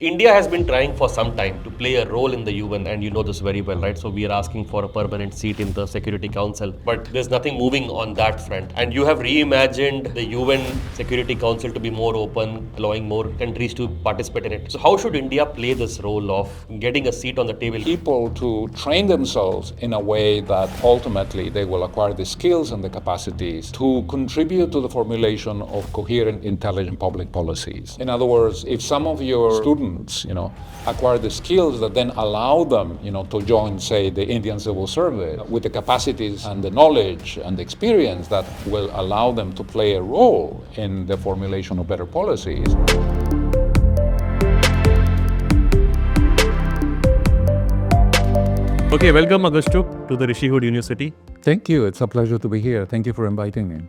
India has been trying for some time to play a role in the UN, and you know this very well, right? So we are asking for a permanent seat in the Security Council, but there's nothing moving on that front. And you have reimagined the UN Security Council to be more open, allowing more countries to participate in it. So how should India play this role of getting a seat on the table? People to train themselves in a way that ultimately they will acquire the skills and the capacities to contribute to the formulation of coherent, intelligent public policies. In other words, if some of your students, acquire the skills that then allow them, to join, say, the Indian Civil Service with the capacities and the knowledge and the experience that will allow them to play a role in the formulation of better policies. Okay, welcome Augusto to the Rishi Hood University. Thank you. It's a pleasure to be here. Thank you for inviting me.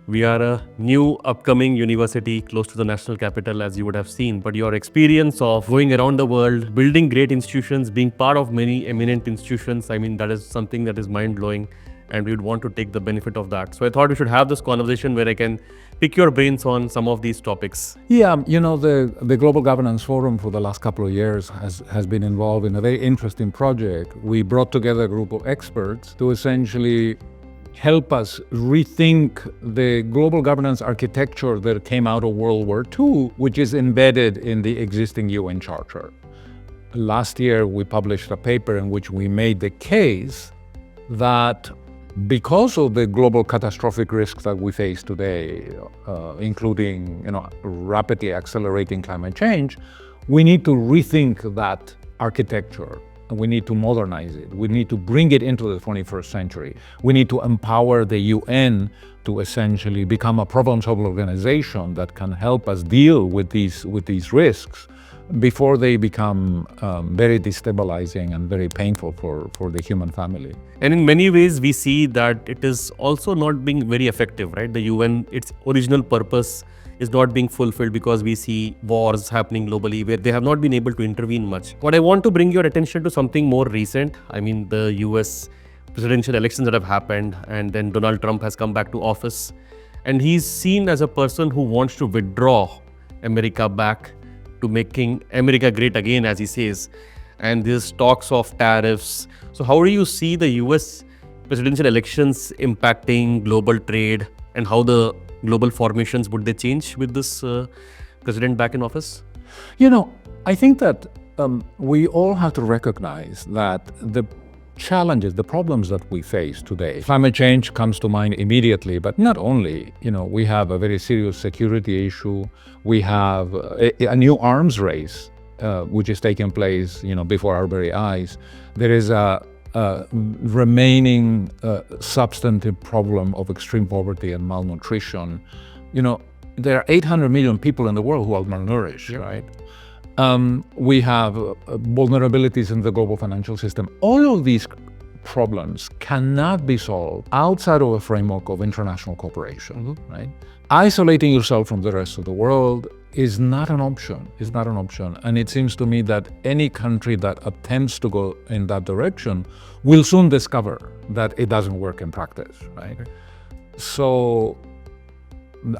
We are a new upcoming university close to the national capital, as you would have seen, but your experience of going around the world, building great institutions, being part of many eminent institutions, that is something that is mind-blowing, and we would want to take the benefit of that. So I thought we should have this conversation where I can pick your brains on some of these topics. Yeah, the Global Governance Forum for the last couple of years has been involved in a very interesting project. We brought together a group of experts to essentially help us rethink the global governance architecture that came out of World War II, which is embedded in the existing UN Charter. Last year, we published a paper in which we made the case that because of the global catastrophic risks that we face today, including rapidly accelerating climate change, we need to rethink that architecture. We need to modernize it. We need to bring it into the 21st century. We need to empower the UN to essentially become a problem-solving organization that can help us deal with these risks before they become very destabilizing and very painful for the human family. And in many ways, we see that it is also not being very effective, right? The UN, its original purpose is not being fulfilled because we see wars happening globally where they have not been able to intervene much. But I want to bring your attention to something more recent. The US presidential elections that have happened, and then Donald Trump has come back to office. And he's seen as a person who wants to withdraw America back to making America great again, as he says. And there's talks of tariffs. So how do you see the US presidential elections impacting global trade, and how the global formations would they change with this president back in office? I think that we all have to recognize that the challenges, the problems that we face today, climate change comes to mind immediately, but not only. We have a very serious security issue. We have a new arms race, which is taking place, before our very eyes. There is a remaining substantive problem of extreme poverty and malnutrition. There are 800 million people in the world who are malnourished, right? We have vulnerabilities in the global financial system. All of these problems cannot be solved outside of a framework of international cooperation, right? Isolating yourself from the rest of the world is not an option. It's not an option. And it seems to me that any country that attempts to go in that direction will soon discover that it doesn't work in practice, right? So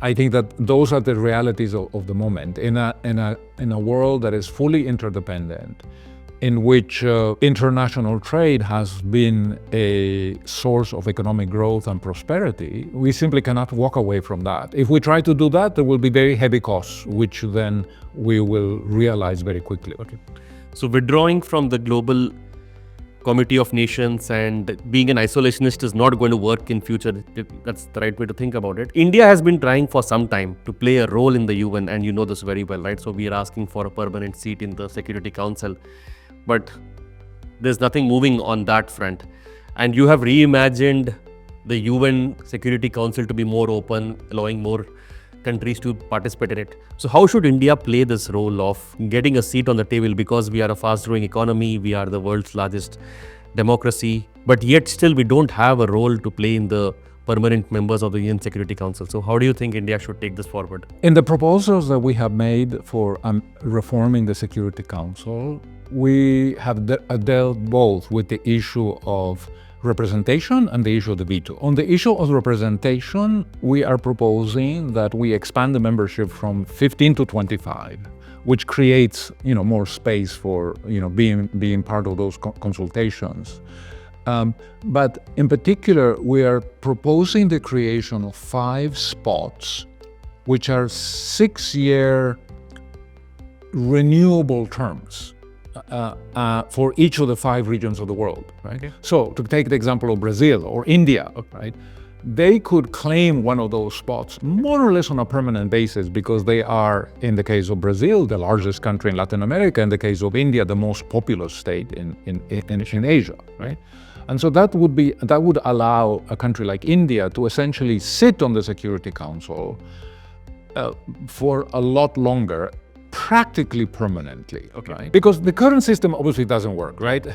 I think that those are the realities of the moment. In a world that is fully interdependent, in which international trade has been a source of economic growth and prosperity, we simply cannot walk away from that. If we try to do that, there will be very heavy costs, which then we will realize very quickly. Okay. So withdrawing from the global Committee of Nations and being an isolationist is not going to work in future. That's the right way to think about it. India has been trying for some time to play a role in the UN, and you know this very well, right? So we are asking for a permanent seat in the Security Council, but there's nothing moving on that front. And you have reimagined the UN Security Council to be more open, allowing more countries to participate in it. So how should India play this role of getting a seat on the table, because we are a fast-growing economy, we are the world's largest democracy, but yet still we don't have a role to play in the permanent members of the UN Security Council. So how do you think India should take this forward? In the proposals that we have made for reforming the Security Council, we have dealt both with the issue of representation and the issue of the veto. On the issue of representation, we are proposing that we expand the membership from 15 to 25, which creates, more space for, being part of those consultations. But in particular, we are proposing the creation of 5 spots, which are 6-year renewable terms for each of the 5 regions of the world, right? Okay. So to take the example of Brazil or India, right? They could claim one of those spots more or less on a permanent basis because they are, in the case of Brazil, the largest country in Latin America, in the case of India, the most populous state in Asia, right? And so that would allow a country like India to essentially sit on the Security Council for a lot longer, practically permanently, okay. Right? Because the current system obviously doesn't work, right?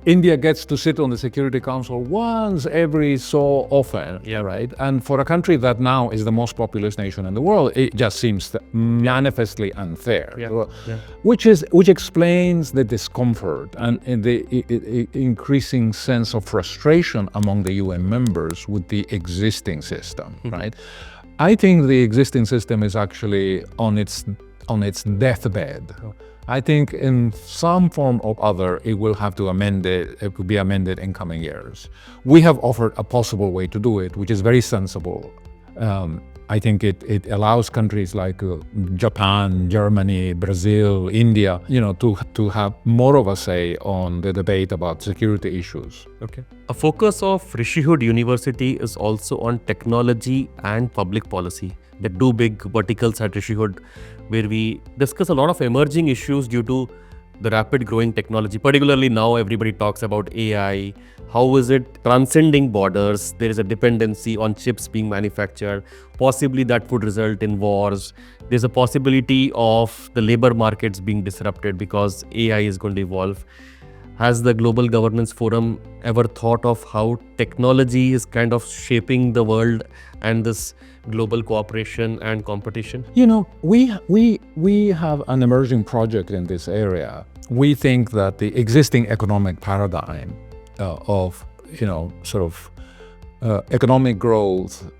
India gets to sit on the Security Council once every so often, yeah, right? And for a country that now is the most populous nation in the world, it just seems manifestly unfair, which explains the discomfort and the increasing sense of frustration among the UN members with the existing system, right? I think the existing system is actually on its deathbed. I think in some form or other, it will have to it could be amended in coming years. We have offered a possible way to do it, which is very sensible. I think it allows countries like Japan, Germany, Brazil, India, to have more of a say on the debate about security issues. Okay. A focus of Rishihood University is also on technology and public policy. The 2 big verticals at Rishihood, where we discuss a lot of emerging issues due to the rapid growing technology. Particularly now everybody talks about AI. How is it transcending borders? There is a dependency on chips being manufactured. Possibly that would result in wars. There's a possibility of the labor markets being disrupted because AI is going to evolve. Has the Global Governance Forum ever thought of how technology is kind of shaping the world and this global cooperation and competition? We have an emerging project in this area. We think that the existing economic paradigm of economic growth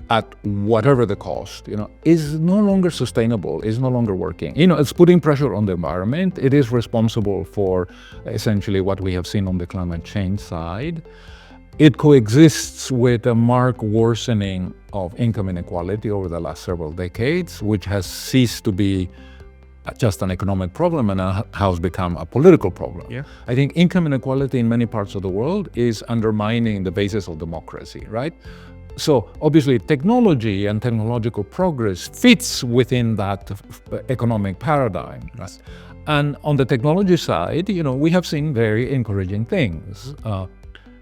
at whatever the cost, is no longer sustainable, is no longer working. It's putting pressure on the environment. It is responsible for essentially what we have seen on the climate change side. It coexists with a marked worsening of income inequality over the last several decades, which has ceased to be just an economic problem and has become a political problem. Yeah. I think income inequality in many parts of the world is undermining the basis of democracy, right? So obviously technology and technological progress fits within that economic paradigm. Right? And on the technology side, we have seen very encouraging things.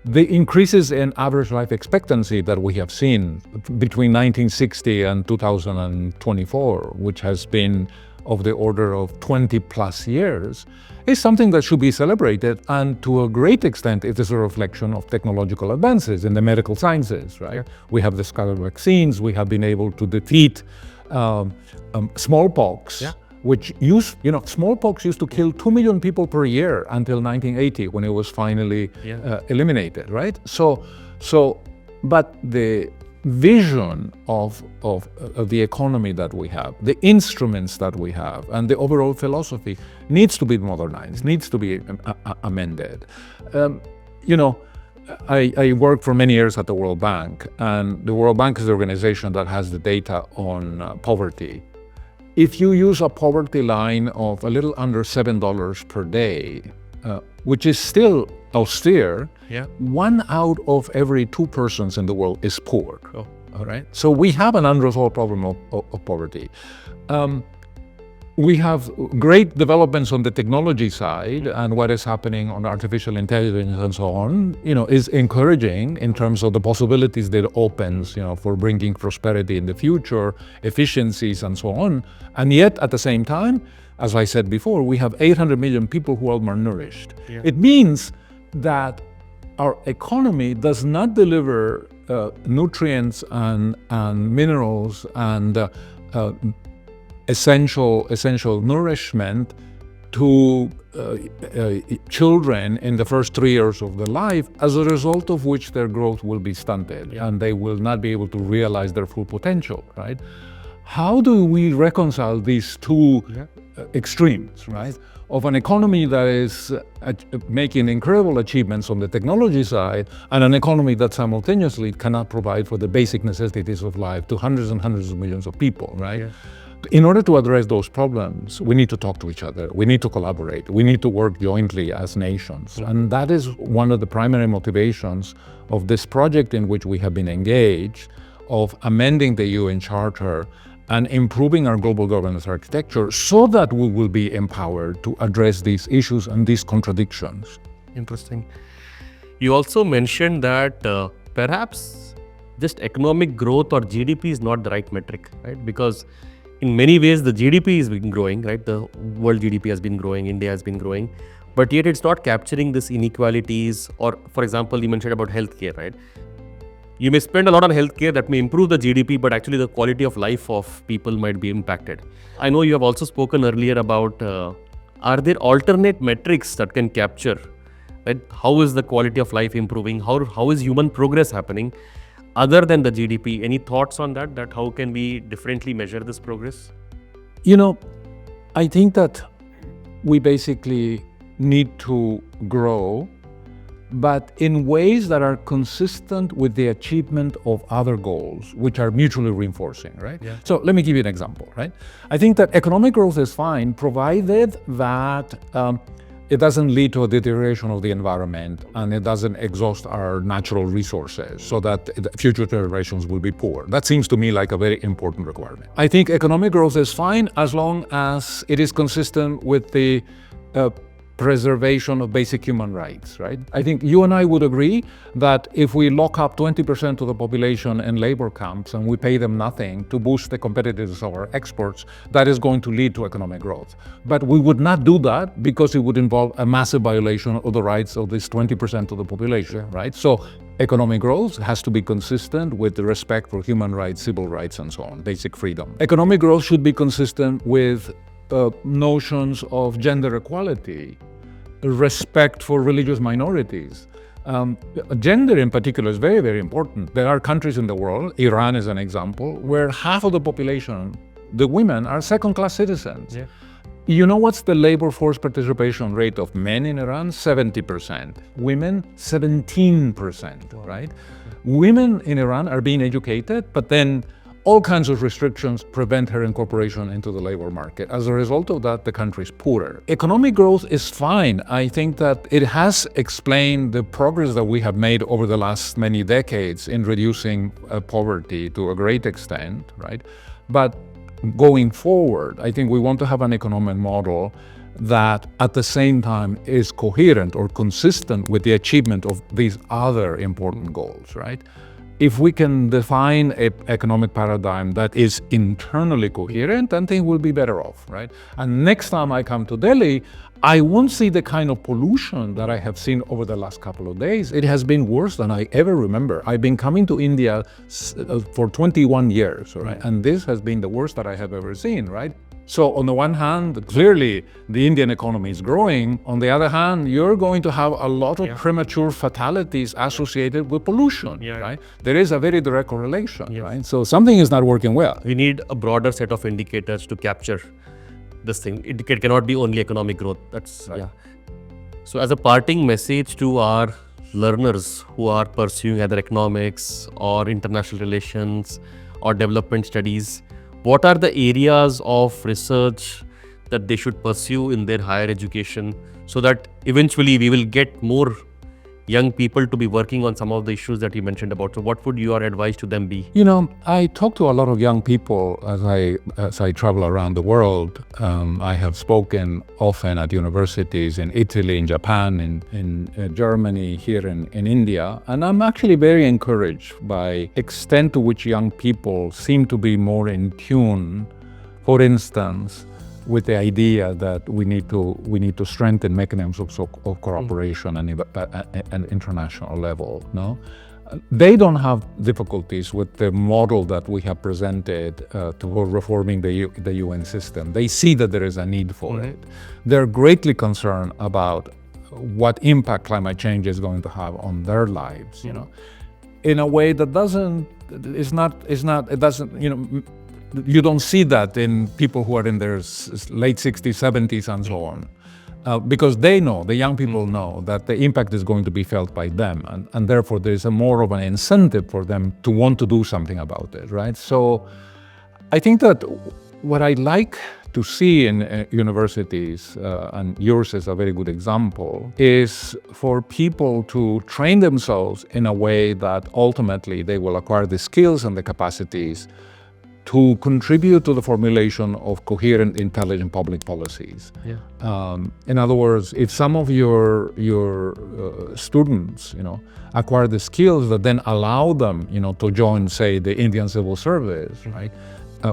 The increases in average life expectancy that we have seen between 1960 and 2024, which has been of the order of 20 plus years, is something that should be celebrated, and to a great extent it is a reflection of technological advances in the medical sciences, right? We have discovered vaccines, we have been able to defeat smallpox, which smallpox used to kill 2 million people per year until 1980 when it was finally eliminated, right? But the vision of the economy that we have, the instruments that we have, and the overall philosophy needs to be modernized, needs to be amended. I worked for many years at the World Bank, and the World Bank is the organization that has the data on poverty. If you use a poverty line of a little under $7 per day, which is still austere, 1 out of every 2 persons in the world is poor. Oh. All right. So we have an unresolved problem of poverty. We have great developments on the technology side, and what is happening on artificial intelligence and so on, is encouraging in terms of the possibilities that it opens, for bringing prosperity in the future, efficiencies and so on. And yet at the same time, as I said before, we have 800 million people who are malnourished. Yeah. It means that our economy does not deliver nutrients and minerals and essential nourishment to children in the first 3 years of their life, as a result of which their growth will be stunted and they will not be able to realize their full potential, right? how do we reconcile these two extremes, right? Of an economy that is making incredible achievements on the technology side, and an economy that simultaneously cannot provide for the basic necessities of life to hundreds and hundreds of millions of people, right? Yeah. In order to address those problems, we need to talk to each other, we need to collaborate, we need to work jointly as nations. And that is one of the primary motivations of this project in which we have been engaged, of amending the UN Charter and improving our global governance architecture so that we will be empowered to address these issues and these contradictions. Interesting. You also mentioned that perhaps just economic growth or GDP is not the right metric, right? Because in many ways, the GDP has been growing, right? The world GDP has been growing, India has been growing, but yet it's not capturing these inequalities. Or, for example, you mentioned about healthcare, right? You may spend a lot on healthcare that may improve the GDP, but actually the quality of life of people might be impacted. I know you have also spoken earlier about, are there alternate metrics that can capture, right? How is the quality of life improving? How is human progress happening? Other than the GDP, any thoughts on that? That how can we differently measure this progress? You know, I think that we basically need to grow, but in ways that are consistent with the achievement of other goals, which are mutually reinforcing, right? Yeah. So let me give you an example, right? I think that economic growth is fine, provided that it doesn't lead to a deterioration of the environment and it doesn't exhaust our natural resources so that future generations will be poor. That seems to me like a very important requirement. I think economic growth is fine as long as it is consistent with the preservation of basic human rights, right? I think you and I would agree that if we lock up 20% of the population in labor camps and we pay them nothing to boost the competitiveness of our exports, that is going to lead to economic growth. But we would not do that because it would involve a massive violation of the rights of this 20% of the population, right? So economic growth has to be consistent with the respect for human rights, civil rights, and so on, basic freedom. Economic growth should be consistent with notions of gender equality, respect for religious minorities. Gender in particular is very, very important. There are countries in the world, Iran is an example, where half of the population, the women, are second-class citizens. Yeah. You know what's the labor force participation rate of men in Iran? 70%. Women, 17%, right? Women in Iran are being educated, but then all kinds of restrictions prevent her incorporation into the labor market. As a result of that, the country is poorer. Economic growth is fine. I think that it has explained the progress that we have made over the last many decades in reducing poverty to a great extent, right? But going forward, I think we want to have an economic model that at the same time is coherent or consistent with the achievement of these other important goals, right? If we can define an economic paradigm that is internally coherent, then things will be better off, right? And next time I come to Delhi, I won't see the kind of pollution that I have seen over the last couple of days. It has been worse than I ever remember. I've been coming to India for 21 years, right? And this has been the worst that I have ever seen, right? So on the one hand, clearly the Indian economy is growing. On the other hand, you're going to have a lot of premature fatalities associated with pollution, right? There is a very direct correlation, right? So something is not working well. We need a broader set of indicators to capture this thing. It cannot be only economic growth. That's right. So as a parting message to our learners who are pursuing either economics or international relations or development studies, what are the areas of research that they should pursue in their higher education so that eventually we will get more young people to be working on some of the issues that you mentioned about? So what would your advice to them be? You know, I talk to a lot of young people as I travel around the world. I have spoken often at universities in Italy, in Japan, in Germany, here in India. And I'm actually very encouraged by extent to which young people seem to be more in tune, for instance, with the idea that we need to strengthen mechanisms of cooperation and international level. No, they don't have difficulties with the model that we have presented toward reforming the UN system. They see that there is a need for it. They're greatly concerned about what impact climate change is going to have on their lives. You know, in a way that doesn't. You don't see that in people who are in their late 60s, 70s, and so on. Because they know, the young people know, that the impact is going to be felt by them. And therefore, there's more of an incentive for them to want to do something about it, right? So I think that what I like to see in universities, and yours is a very good example, is for people to train themselves in a way that ultimately they will acquire the skills and the capacities to contribute to the formulation of coherent, intelligent public policies. In other words, if some of your students, acquire the skills that then allow them, to join, say, the Indian Civil Service, right?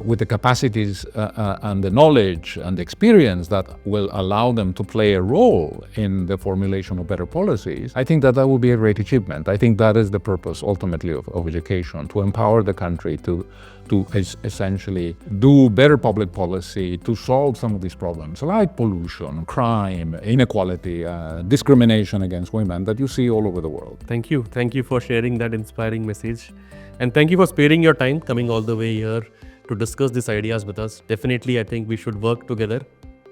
With the capacities and the knowledge and the experience that will allow them to play a role in the formulation of better policies, I think that will be a great achievement. I think that is the purpose, ultimately, of education, to empower the country to essentially do better public policy to solve some of these problems, like pollution, crime, inequality, discrimination against women that you see all over the world. Thank you. Thank you for sharing that inspiring message. And thank you for sparing your time, coming all the way here to discuss these ideas with us. Definitely, I think we should work together.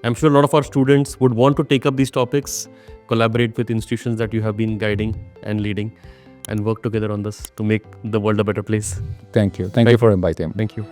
I'm sure a lot of our students would want to take up these topics, collaborate with institutions that you have been guiding and leading, and work together on this to make the world a better place. Thank you. Thank you for inviting me. Thank you.